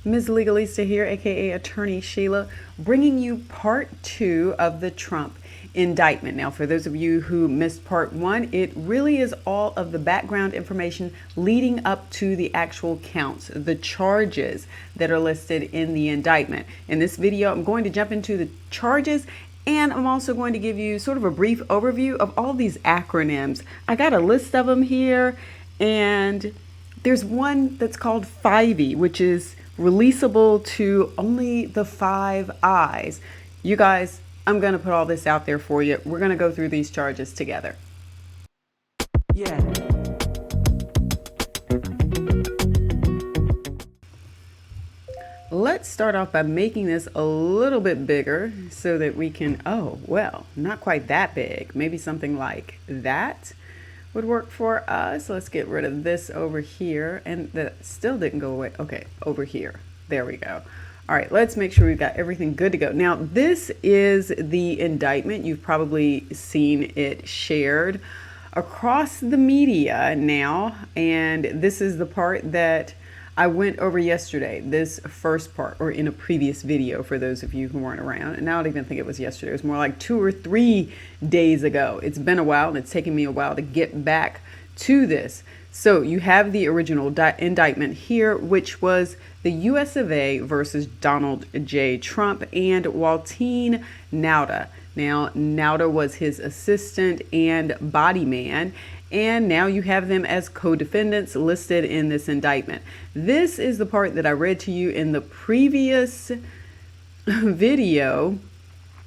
Ms Legalista here, aka Attorney Sheila, bringing you part 2 of the Trump indictment. Now, for those of you who missed part 1, it really is all of the background information leading up to the actual counts, the charges that are listed in the indictment. In this video, I'm going to jump into the charges, and I'm also going to give you sort of a brief overview of all these acronyms. I got a list of them here, and there's one that's called 5E, which is releasable to only the 5 eyes. You guys, I'm going to put all this out there for you. We're going to go through these charges together. Yeah. Let's start off by making this a little bit bigger so that we can, oh, well, not quite that big. Maybe something like that would work for us. Let's get rid of this over here, and that still didn't go away. Okay, over here. There we go. All right, let's make sure we've got everything good to go. Now, this is the indictment. You've probably seen it shared across the media now, and this is the part that I went over yesterday, this first part, or in a previous video for those of you who weren't around. And I don't even think it was yesterday. It was more like 2 or 3 days ago. It's been a while, and it's taken me a while to get back to this. So you have the original indictment here, which was the US of A versus Donald J. Trump and Walt Nauta. Now, Nauta was his assistant and body man, and now you have them as co-defendants listed in this indictment. This is the part that I read to you in the previous video,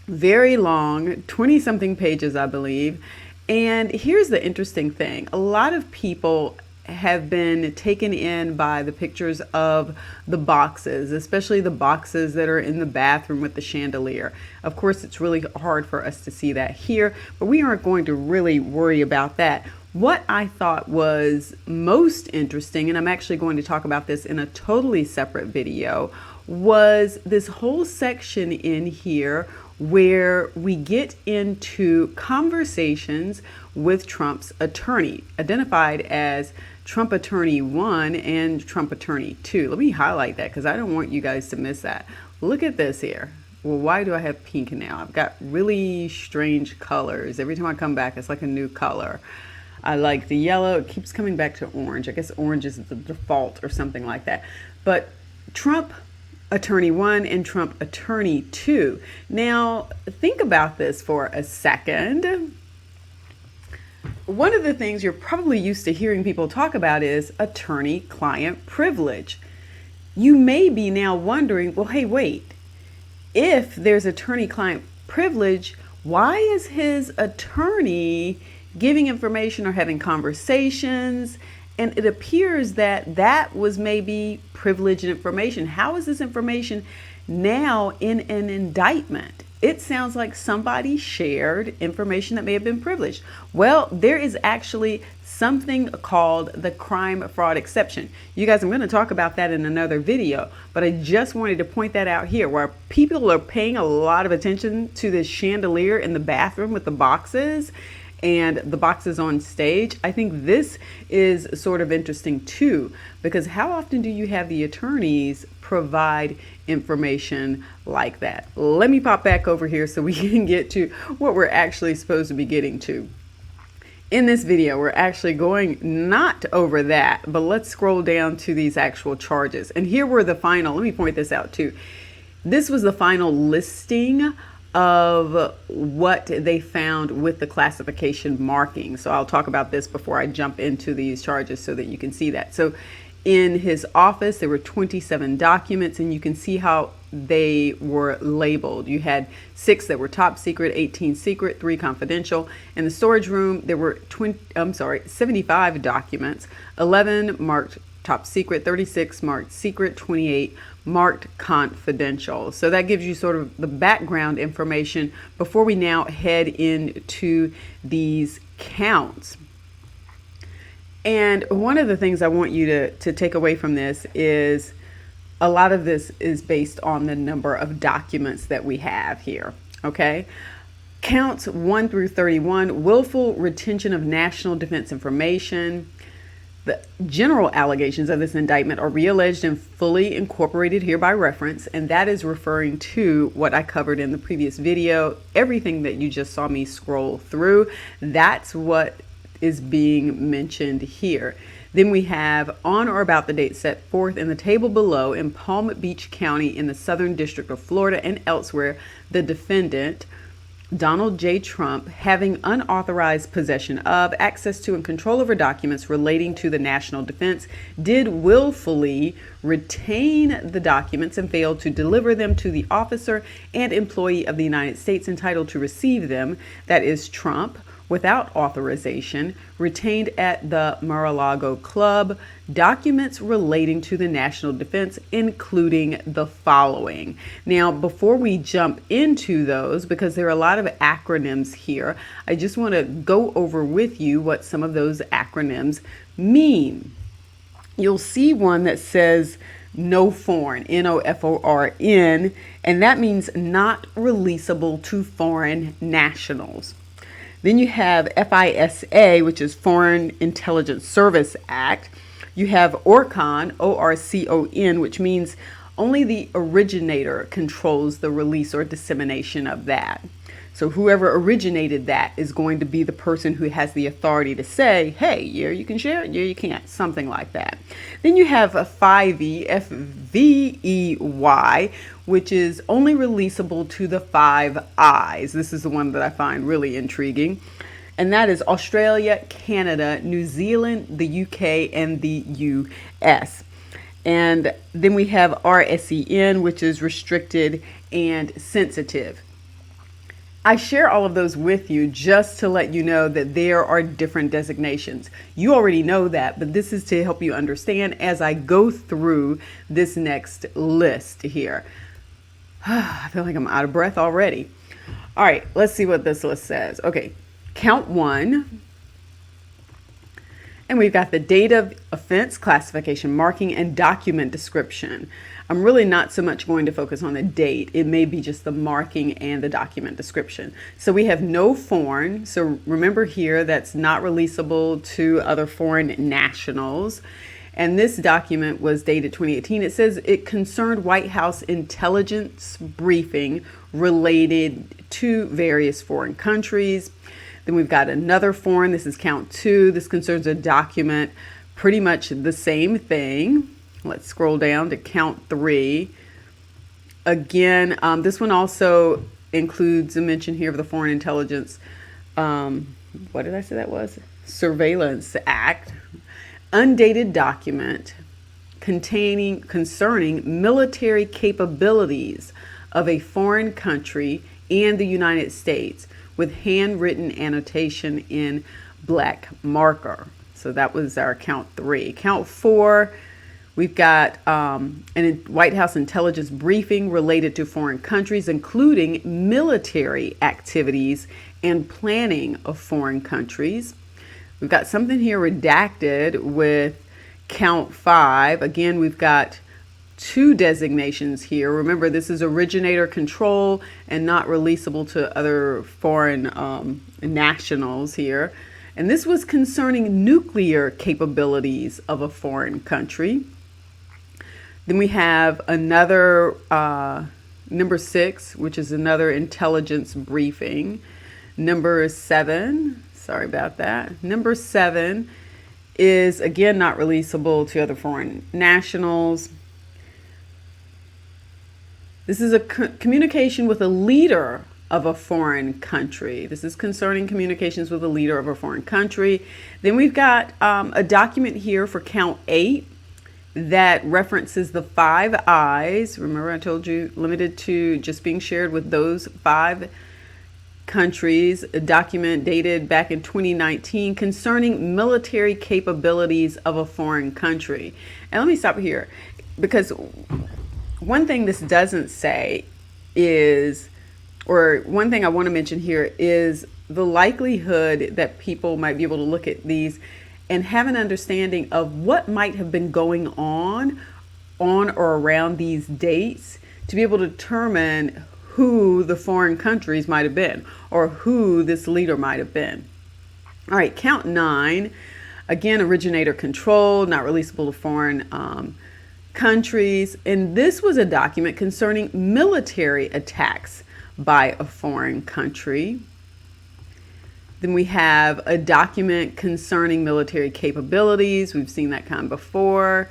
very long, 20-something pages, I believe. And here's the interesting thing. A lot of people have been taken in by the pictures of the boxes, especially the boxes that are in the bathroom with the chandelier. Of course, it's really hard for us to see that here, but we aren't going to really worry about that. What I thought was most interesting, and I'm actually going to talk about this in a totally separate video, was this whole section in here where we get into conversations with Trump's attorney, identified as Trump Attorney 1 and Trump Attorney 2. Let me highlight that because I don't want you guys to miss that. Look at this here. Well, why do I have pink now? I've got really strange colors. Every time I come back, it's like a new color. I like the yellow. It keeps coming back to orange. I guess orange is the default or something like that. But Trump Attorney 1 and Trump Attorney 2. Now, think about this for a second. One of the things you're probably used to hearing people talk about is attorney-client privilege. You may be now wondering, well, hey, wait. If there's attorney-client privilege, why is his attorney giving information or having conversations? And it appears that that was maybe privileged information. How is this information now in an indictment? It sounds like somebody shared information that may have been privileged. Well, there is actually something called the crime fraud exception. You guys, I'm going to talk about that in another video, but I just wanted to point that out here where people are paying a lot of attention to this chandelier in the bathroom with the boxes and the boxes on stage. I think this is sort of interesting too, because how often do you have the attorneys provide information like that? Let me pop back over here so we can get to what we're actually supposed to be getting to. In this video, we're actually going not over that, but let's scroll down to these actual charges. And here were the final, let me point this out too. This was the final listing of what they found with the classification marking. So I'll talk about this before I jump into these charges so that you can see that. So in his office, there were 27 documents, and you can see how they were labeled. You had 6 that were top secret, 18 secret, 3 confidential. In the storage room, there were 75 documents, 11 marked top secret, 36 marked secret, 28 marked confidential. So that gives you sort of the background information before we now head into these counts. And one of the things I want you to take away from this is a lot of this is based on the number of documents that we have here, okay? Counts 1 through 31, willful retention of national defense information. The general allegations of this indictment are realleged and fully incorporated here by reference, and that is referring to what I covered in the previous video. Everything that you just saw me scroll through, that's what is being mentioned here. Then we have on or about the date set forth in the table below in Palm Beach County in the Southern District of Florida and elsewhere, the defendant, Donald J. Trump, having unauthorized possession of, access to, and control over documents relating to the national defense, did willfully retain the documents and fail to deliver them to the officer and employee of the United States entitled to receive them, that is Trump, without authorization, retained at the Mar-a-Lago Club, documents relating to the national defense, including the following. Now, before we jump into those, because there are a lot of acronyms here, I just want to go over with you what some of those acronyms mean. You'll see one that says no foreign, NOFORN, and that means not releasable to foreign nationals. Then you have FISA, which is Foreign Intelligence Service Act. You have ORCON, ORCON, which means only the originator controls the release or dissemination of that. So whoever originated that is going to be the person who has the authority to say, hey, yeah, you can share it, yeah, you can't, something like that. Then you have a FIVEY, FVEY, which is only releasable to the Five Eyes. This is the one that I find really intriguing. And that is Australia, Canada, New Zealand, the UK, and the US. And then we have RSEN, which is restricted and sensitive. I share all of those with you just to let you know that there are different designations. You already know that, but this is to help you understand as I go through this next list here. I feel like I'm out of breath already. All right, let's see what this list says. Okay, count one. And we've got the date of offense, classification, marking, and document description. I'm really not so much going to focus on the date. It may be just the marking and the document description. So we have no foreign. So remember here, that's not releasable to other foreign nationals. And this document was dated 2018. It says it concerned White House intelligence briefing related to various foreign countries. Then we've got another foreign. This is count two. This concerns a document, pretty much the same thing. Let's scroll down to count three. Again, this one also includes a mention here of the Foreign Intelligence, what did I say that was? Surveillance Act. Undated document concerning military capabilities of a foreign country and the United States, with handwritten annotation in black marker. So that was our count three. Count four, we've got a White House intelligence briefing related to foreign countries, including military activities and planning of foreign countries. We've got something here redacted with count five. Again, we've got two designations here. Remember, this is originator control and not releasable to other foreign nationals here. And this was concerning nuclear capabilities of a foreign country. Then we have another number 6, which is another intelligence briefing. Number 7, sorry about that. Number 7 is again not releasable to other foreign nationals. This is a communication with a leader of a foreign country. This is concerning communications with a leader of a foreign country. Then we've got a document here for count 8 that references the Five Eyes. Remember, I told you limited to just being shared with those 5 countries. A document dated back in 2019 concerning military capabilities of a foreign country. And let me stop here, because one thing this doesn't say is, or one thing I want to mention here is the likelihood that people might be able to look at these and have an understanding of what might have been going on or around these dates to be able to determine who the foreign countries might have been or who this leader might have been. All right, count 9. Again, originator controlled, not releasable to foreign countries. And this was a document concerning military attacks by a foreign country. Then we have a document concerning military capabilities. We've seen that kind before.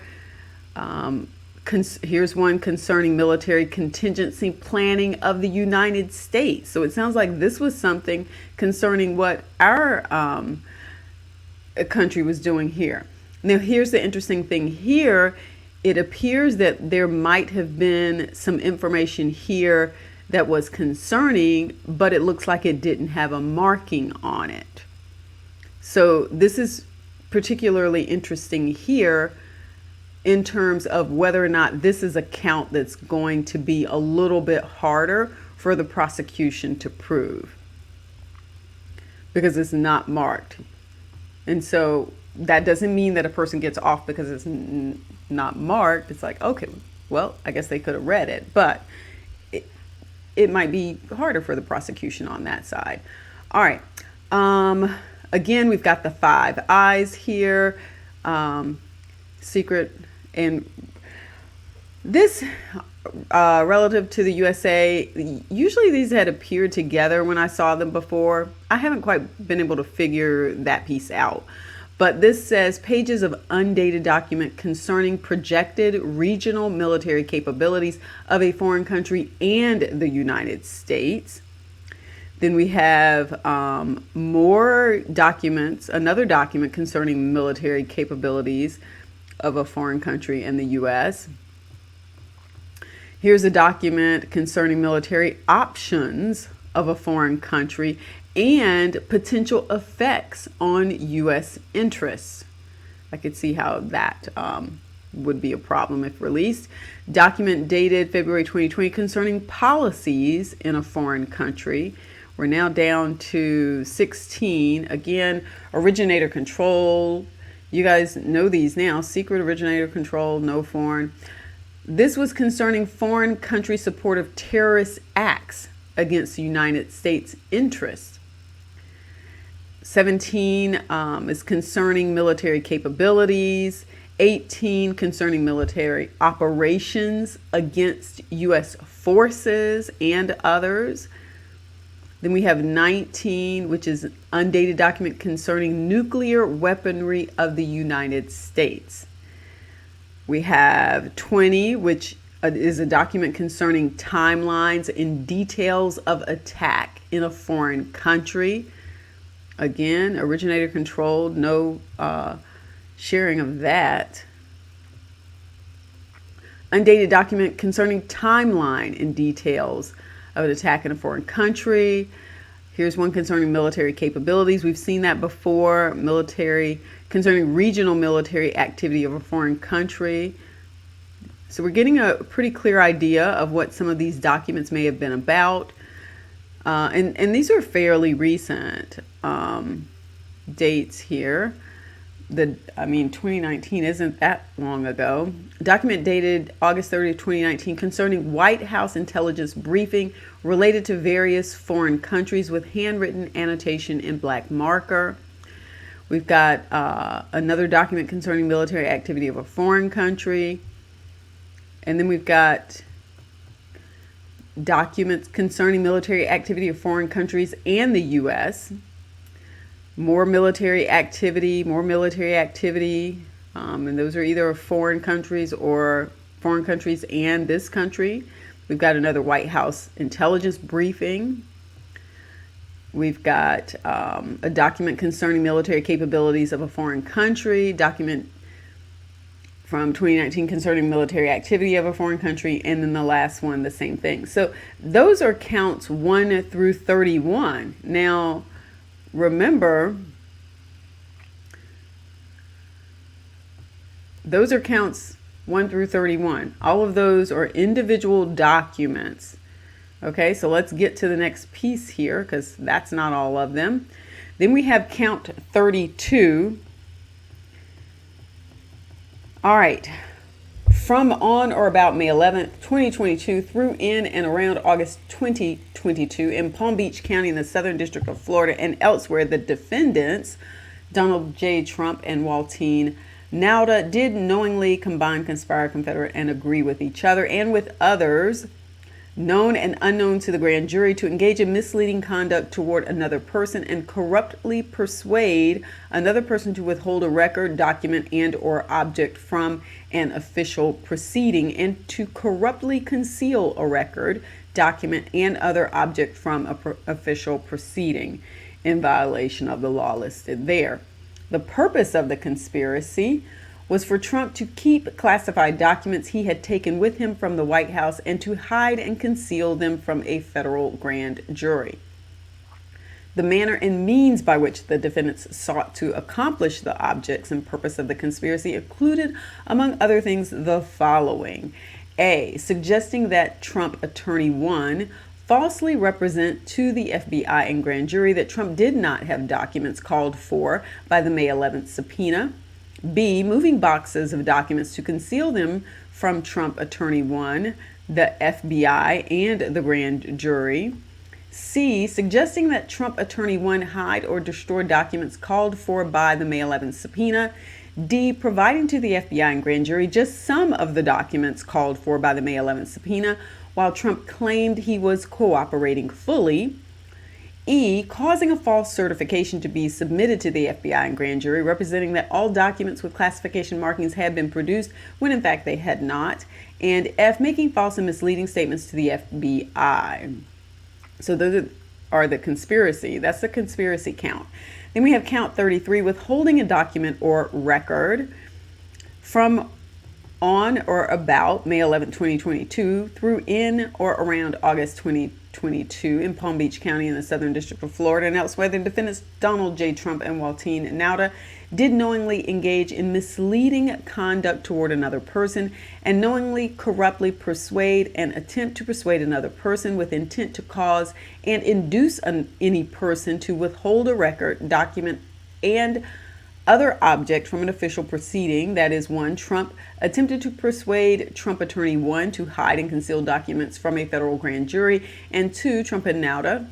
Here's one concerning military contingency planning of the United States. So it sounds like this was something concerning what our country was doing here. Now, here's the interesting thing here. It appears that there might have been some information here that was concerning, but it looks like it didn't have a marking on it. So this is particularly interesting here in terms of whether or not this is a count that's going to be a little bit harder for the prosecution to prove because it's not marked. And so that doesn't mean that a person gets off because it's not marked. It's like, okay, well, I guess they could have read it, but it might be harder for the prosecution on that side. All right. Again, we've got the 5 eyes here. Secret. And this, relative to the USA, usually these had appeared together when I saw them before. I haven't quite been able to figure that piece out. But this says pages of undated document concerning projected regional military capabilities of a foreign country and the United States. Then we have more documents, another document concerning military capabilities of a foreign country and the U.S. Here's a document concerning military options of a foreign country and potential effects on U.S. interests. I could see how that would be a problem if released. Document dated February 2020 concerning policies in a foreign country. We're now down to 16. Again, originator control. You guys know these now. Secret, originator control, no foreign. This was concerning foreign country support of terrorist acts against the United States interests. 17 is concerning military capabilities. 18 concerning military operations against U.S. forces and others. Then we have 19, which is undated document concerning nuclear weaponry of the United States. We have 20, which is a document concerning timelines and details of attack in a foreign country. Again, originator controlled, no sharing of that. Undated document concerning timeline and details of an attack in a foreign country. Here's one concerning military capabilities. We've seen that before. Military concerning regional military activity of a foreign country. So we're getting a pretty clear idea of what some of these documents may have been about. And these are fairly recent dates here. 2019 isn't that long ago. Document dated August 30th, 2019 concerning White House intelligence briefing related to various foreign countries with handwritten annotation in black marker. We've got another document concerning military activity of a foreign country. And then we've got documents concerning military activity of foreign countries and the U.S. More military activity, and those are either foreign countries or foreign countries and this country. We've got another White House intelligence briefing. We've got a document concerning military capabilities of a foreign country, document from 2019 concerning military activity of a foreign country, and then the last one, the same thing. So those are counts 1 through 31. Now, remember, those are counts 1 through 31. All of those are individual documents. Okay, so let's get to the next piece here because that's not all of them. Then we have count 32. All right, from on or about May 11th, 2022 through in and around August 2022 in Palm Beach County in the Southern District of Florida and elsewhere, the defendants Donald J. Trump and Waltine Nauta did knowingly combine, conspire, confederate, and agree with each other and with others, known and unknown to the grand jury, to engage in misleading conduct toward another person and corruptly persuade another person to withhold a record, document, and or object from an official proceeding, and to corruptly conceal a record, document, and other object from an official proceeding in violation of the law listed there. The purpose of the conspiracy was for Trump to keep classified documents he had taken with him from the White House and to hide and conceal them from a federal grand jury. The manner and means by which the defendants sought to accomplish the objects and purpose of the conspiracy included, among other things, the following. A. Suggesting that Trump Attorney 1 falsely represent to the FBI and grand jury that Trump did not have documents called for by the May 11th subpoena. B. Moving boxes of documents to conceal them from Trump Attorney 1, the FBI, and the grand jury. C. Suggesting that Trump Attorney 1 hide or destroy documents called for by the May 11th subpoena. D. Providing to the FBI and grand jury just some of the documents called for by the May 11th subpoena, while Trump claimed he was cooperating fully. E. Causing a false certification to be submitted to the FBI and grand jury, representing that all documents with classification markings had been produced when in fact they had not. And F. Making false and misleading statements to the FBI. So those are the conspiracy. That's the conspiracy count. Then we have count 33, withholding a document or record from on or about May 11, 2022 through in or around August 2022 in Palm Beach County in the Southern District of Florida and elsewhere. The defendants Donald J. Trump and Waltine Nauta did knowingly engage in misleading conduct toward another person and knowingly corruptly persuade and attempt to persuade another person with intent to cause and induce any person to withhold a record, document, and other object from an official proceeding. That is, 1. Trump attempted to persuade Trump Attorney 1 to hide and conceal documents from a federal grand jury, and 2. Trump and Nauta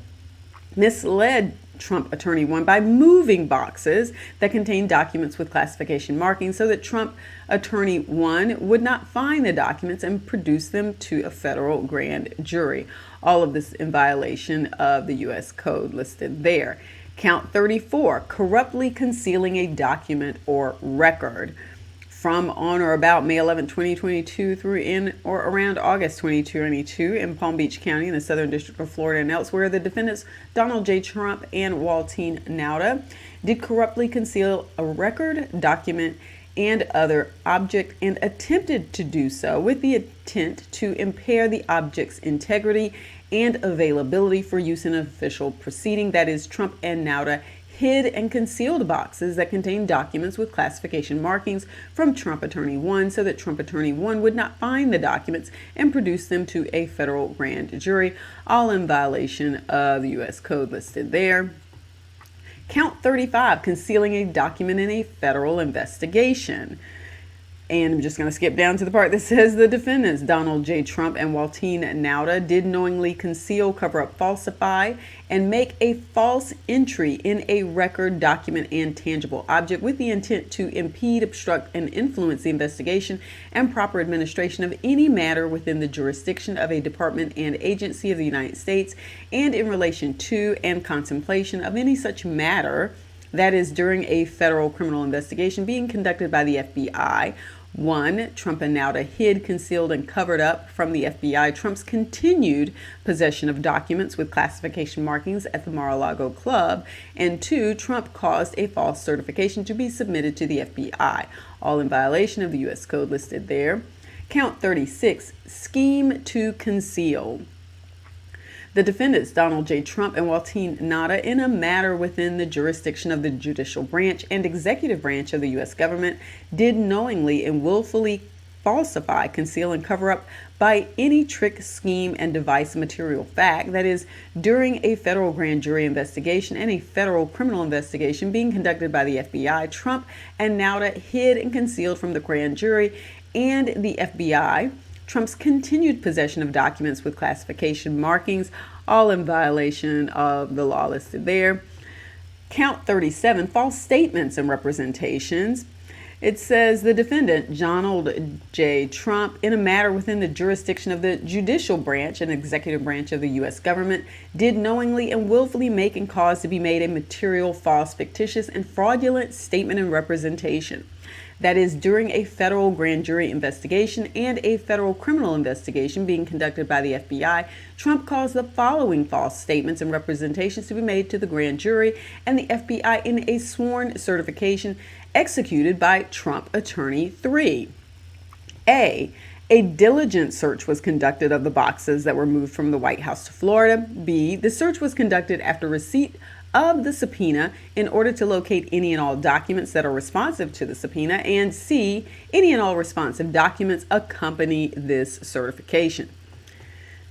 misled Trump Attorney 1 by moving boxes that contained documents with classification markings so that Trump Attorney 1 would not find the documents and produce them to a federal grand jury. All of this in violation of the U.S. Code listed there. Count 34, corruptly concealing a document or record from on or about May 11, 2022 through in or around August 2022 in Palm Beach County in the Southern District of Florida and elsewhere. The defendants Donald J. Trump and Waltine Nauta did corruptly conceal a record, document, and other object and attempted to do so with the intent to impair the object's integrity and availability for use in an official proceeding. That is, Trump and Nauta hid and concealed boxes that contained documents with classification markings from Trump Attorney 1 so that Trump Attorney 1 would not find the documents and produce them to a federal grand jury, all in violation of the U.S. Code listed there. Count 35, concealing a document in a federal investigation. And I'm just going to skip down to the part that says the defendants, Donald J. Trump and Waltine Nauta, did knowingly conceal, cover up, falsify, and make a false entry in a record, document, and tangible object with the intent to impede, obstruct, and influence the investigation and proper administration of any matter within the jurisdiction of a department and agency of the United States and in relation to and contemplation of any such matter, that is, during a federal criminal investigation being conducted by the FBI. 1. Trump and Nauta hid, concealed, and covered up from the FBI Trump's continued possession of documents with classification markings at the Mar-a-Lago Club. And 2. Trump caused a false certification to be submitted to the FBI, all in violation of the U.S. Code listed there. Count 36, scheme to conceal. The defendants, Donald J. Trump and Waltine Nauta, in a matter within the jurisdiction of the judicial branch and executive branch of the U.S. government, did knowingly and willfully falsify, conceal, and cover up by any trick, scheme, and device material fact, that is, during a federal grand jury investigation and a federal criminal investigation being conducted by the FBI, Trump and Nauta hid and concealed from the grand jury and the FBI Trump's continued possession of documents with classification markings, all in violation of the law listed there. Count 37, false statements and representations. It says the defendant, Donald J. Trump, in a matter within the jurisdiction of the judicial branch and executive branch of the U.S. government, did knowingly and willfully make and cause to be made a material, false, fictitious, and fraudulent statement and representation. That is, during a federal grand jury investigation and a federal criminal investigation being conducted by the FBI, Trump caused the following false statements and representations to be made to the grand jury and the FBI in a sworn certification executed by Trump Attorney 3. A diligent search was conducted of the boxes that were moved from the White House to Florida. B, the search was conducted after receipt of the subpoena in order to locate any and all documents that are responsive to the subpoena. And C, any and all responsive documents accompany this certification.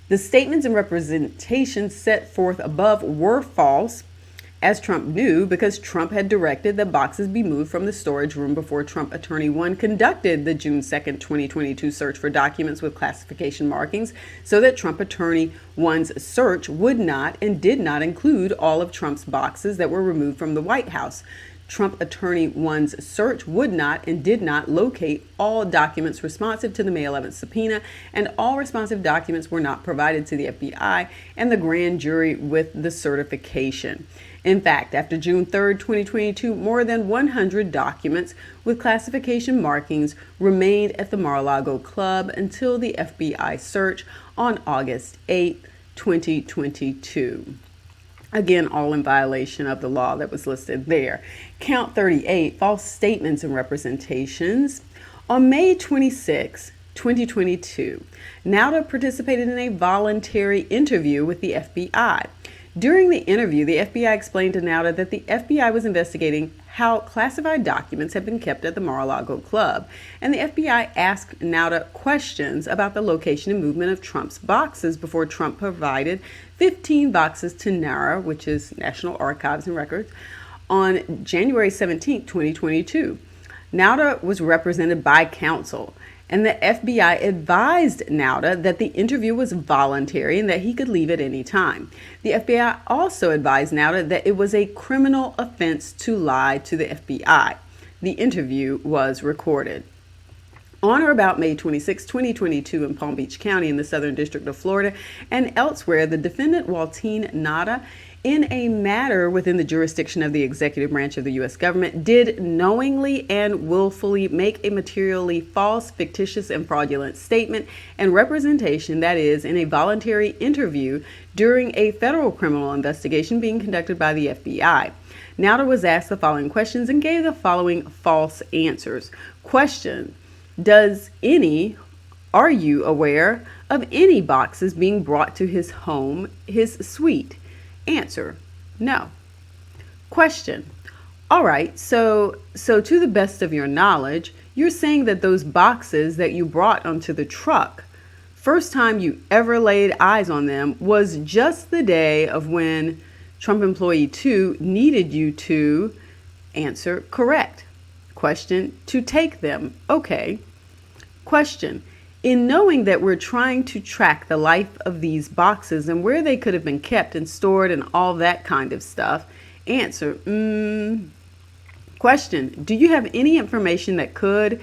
The statements and representations set forth above were false, as Trump knew, because Trump had directed that boxes be moved from the storage room before Trump Attorney 1 conducted the June 2nd, 2022 search for documents with classification markings, so that Trump Attorney 1's search would not and did not include all of Trump's boxes that were removed from the White House. Trump Attorney 1's search would not and did not locate all documents responsive to the May 11th subpoena, and all responsive documents were not provided to the FBI and the grand jury with the certification. In fact, after June 3rd, 2022, more than 100 documents with classification markings remained at the Mar-a-Lago Club until the FBI search on August 8, 2022. Again, all in violation of the law that was listed there. Count 38, false statements and representations. On May 26, 2022, Nauta participated in a voluntary interview with the FBI. During the interview, the FBI explained to Nauta that the FBI was investigating how classified documents had been kept at the Mar-a-Lago Club, and the FBI asked Nauta questions about the location and movement of Trump's boxes before Trump provided 15 boxes to NARA, which is National Archives and Records, on January 17, 2022. Nauta was represented by counsel, and the FBI advised Nauta that the interview was voluntary and that he could leave at any time. The FBI also advised Nauta that it was a criminal offense to lie to the FBI. The interview was recorded. On or about May 26, 2022, in Palm Beach County in the Southern District of Florida and elsewhere, the defendant, Walt Nauta, in a matter within the jurisdiction of the executive branch of the U.S. government, did knowingly and willfully make a materially false, fictitious, and fraudulent statement and representation, that is, in a voluntary interview during a federal criminal investigation being conducted by the FBI. Nauta was asked the following questions and gave the following false answers. Question: are you aware of any boxes being brought to his home, his suite? Answer: no. Question: all right, so to the best of your knowledge, you're saying that those boxes that you brought onto the truck, first time you ever laid eyes on them was just the day of when Trump employee 2 needed you to answer correct. Question: to take them. Okay. Question: in knowing that we're trying to track the life of these boxes and where they could have been kept and stored and all that kind of stuff, answer: Question: do you have any information that could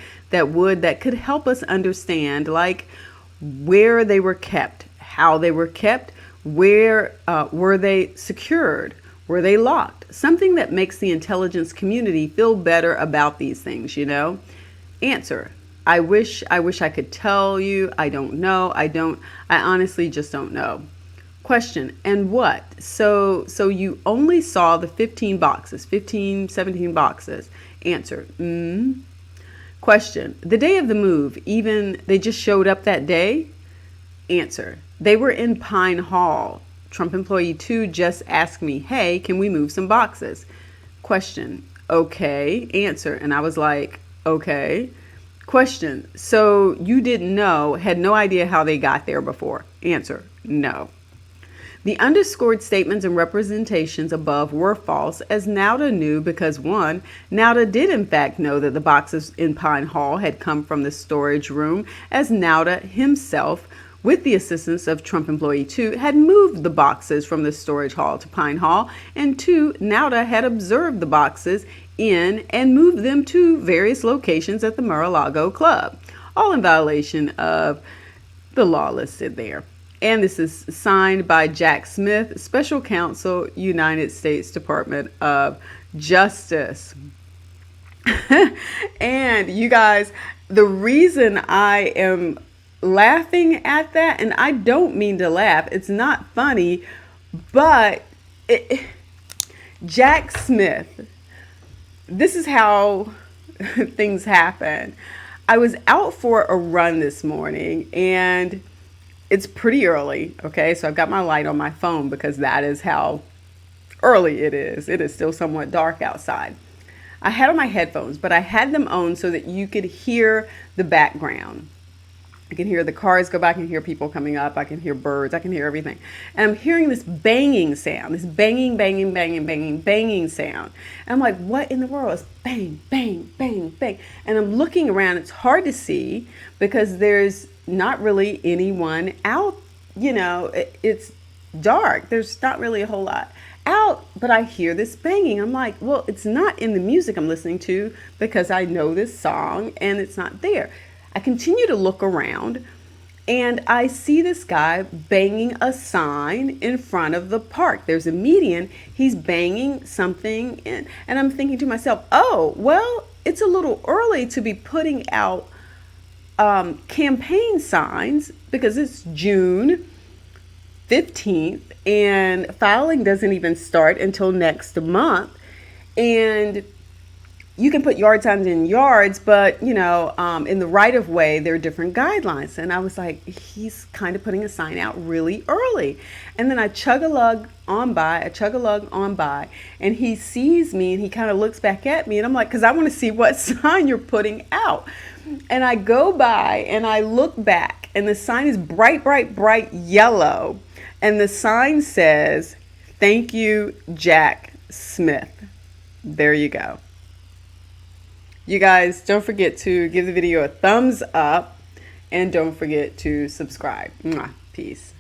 help us understand, like where they were kept, how they were kept, where were they secured, were they locked? Something that makes the intelligence community feel better about these things, you know? Answer: I wish I could tell you. I don't know. I honestly just don't know. Question: and what? So you only saw the 17 boxes. Answer: Question: the day of the move, even they just showed up that day? Answer: they were in Pine Hall. Trump employee 2 just asked me, hey, can we move some boxes? Question: okay. Answer: and I was like, okay. Question: so you didn't know, had no idea how they got there before? Answer: no. The underscored statements and representations above were false, as Nauta knew because 1, Nauta did in fact know that the boxes in Pine Hall had come from the storage room, as Nauta himself with the assistance of Trump employee 2, had moved the boxes from the storage hall to Pine Hall, and 2, Nauta had observed the boxes in and moved them to various locations at the Mar-a-Lago club, all in violation of the law listed there. And this is signed by Jack Smith, Special Counsel, United States Department of Justice. And you guys, the reason I am laughing at that, and I don't mean to laugh, it's not funny, but Jack Smith, this is how things happen. I was out for a run this morning, and it's pretty early, okay? So I've got my light on my phone because that is how early it is. It is still somewhat dark outside. I had on my headphones, but I had them on so that you could hear the background. I can hear the cars go by, I can hear people coming up, I can hear birds, I can hear everything. And I'm hearing this banging sound, this banging, banging, banging, banging, banging sound. And I'm like, what in the world is bang, bang, bang, bang? And I'm looking around, it's hard to see because there's not really anyone out, it's dark. There's not really a whole lot out, but I hear this banging. I'm like, well, it's not in the music I'm listening to because I know this song and it's not there. I continue to look around and I see this guy banging a sign in front of the park. There's a median. He's banging something in, and I'm thinking to myself, oh, well, it's a little early to be putting out campaign signs because it's June 15th and filing doesn't even start until next month. And you can put yard signs in yards, but in the right of way, there are different guidelines. And I was like, he's kind of putting a sign out really early. And then I chug a lug on by, and he sees me and he kind of looks back at me. And I'm like, because I want to see what sign you're putting out. And I go by and I look back, and the sign is bright, bright, bright yellow. And the sign says, "Thank you, Jack Smith." There you go. You guys, don't forget to give the video a thumbs up and don't forget to subscribe. Mwah. Peace.